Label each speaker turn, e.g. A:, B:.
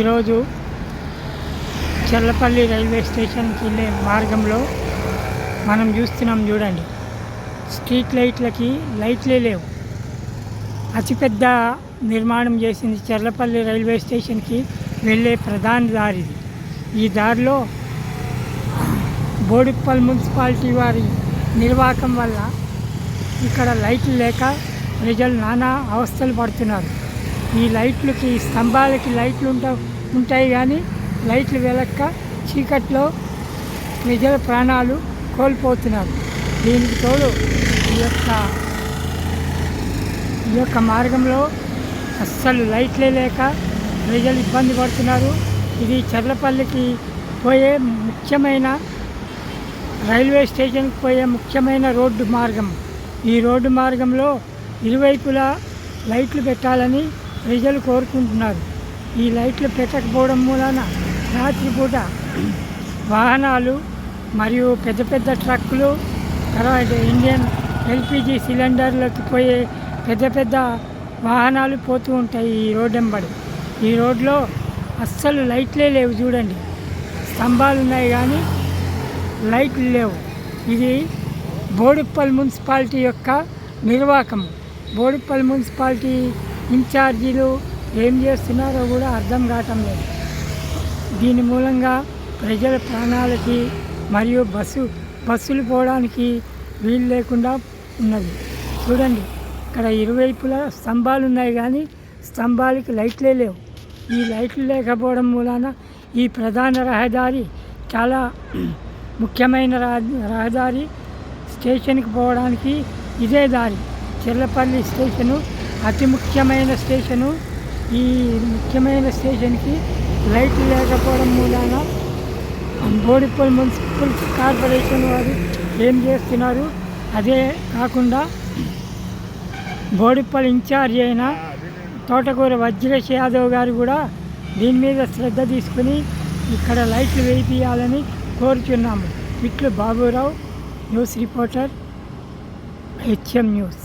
A: ఈరోజు చర్లపల్లి రైల్వే స్టేషన్కి వెళ్ళే మార్గంలో మనం చూస్తున్నాం చూడండి. స్ట్రీట్ లైట్లకి లైట్లే లేవు. అతిపెద్ద నిర్మాణం చేసింది చర్లపల్లి రైల్వే స్టేషన్కి వెళ్ళే ప్రధాన దారి. ఈ దారిలో బోడుప్పల్ మున్సిపాలిటీ వారి నిర్వాహకం వల్ల ఇక్కడ లైట్లు లేక ప్రజలు నానా అవస్థలు పడుతున్నారు. ఈ లైట్లకి స్తంభాలకి లైట్లు ఉంటాయి కానీ లైట్లు వెలక్క చీకట్లో ప్రజల ప్రాణాలు కోల్పోతున్నారు. దీనికి తోడు ఈ యొక్క మార్గంలో అస్సలు లైట్లే లేక ప్రజలు ఇబ్బంది పడుతున్నారు. ఇది చర్లపల్లికి పోయే ముఖ్యమైన రైల్వే స్టేషన్కి పోయే ముఖ్యమైన రోడ్డు మార్గం. ఈ రోడ్డు మార్గంలో ఇరువైపులా లైట్లు పెట్టాలని ప్రజలు కోరుకుంటున్నారు. ఈ లైట్లు పెట్టకపోవడం మూలాన రాత్రిపూట వాహనాలు మరియు పెద్ద పెద్ద ట్రక్కులు, తర్వాత ఇండియన్ ఎల్పిజి సిలిండర్లకు పోయే పెద్ద పెద్ద వాహనాలు పోతూ ఉంటాయి ఈ రోడ్డు వెంబడి. ఈ రోడ్లో అస్సలు లైట్లే లేవు చూడండి. స్తంభాలు ఉన్నాయి కానీ లైట్లు లేవు. ఇది బోడుప్పల్ మున్సిపాలిటీ యొక్క నిర్వాహకం. బోడుప్పల్ మున్సిపాలిటీ ఇన్ఛార్జీలు ఏం చేస్తున్నారో కూడా అర్థం కావటం లేదు. దీని మూలంగా ప్రజల ప్రాణాలకి మరియు బస్సులు పోవడానికి వీలు లేకుండా ఉన్నది. చూడండి, ఇక్కడ ఇరువైపులా స్తంభాలు ఉన్నాయి కానీ స్తంభాలకి లైట్లే లేవు. ఈ లైట్లు లేకపోవడం మూలాన ఈ ప్రధాన రహదారి చాలా ముఖ్యమైన రహదారి. స్టేషన్కి పోవడానికి ఇదే దారి. చర్లపల్లి స్టేషను అతి ముఖ్యమైన స్టేషను. ఈ ముఖ్యమైన స్టేషన్కి లైట్లు లేకపోవడం మూలాన బోడుప్పల్ మున్సిపల్ కార్పొరేషన్ వారు ఏం చేస్తున్నారు, అదే కాకుండా బోడుప్పల్ ఇన్ఛార్జ్ అయిన తోటకూర వజ్రేష్ యాదవ్ గారు కూడా దీని మీద శ్రద్ధ తీసుకుని ఇక్కడ లైట్లు వేయించాలని కోరుచున్నాము. ఇట్లు Baburao, news reporter, HM news.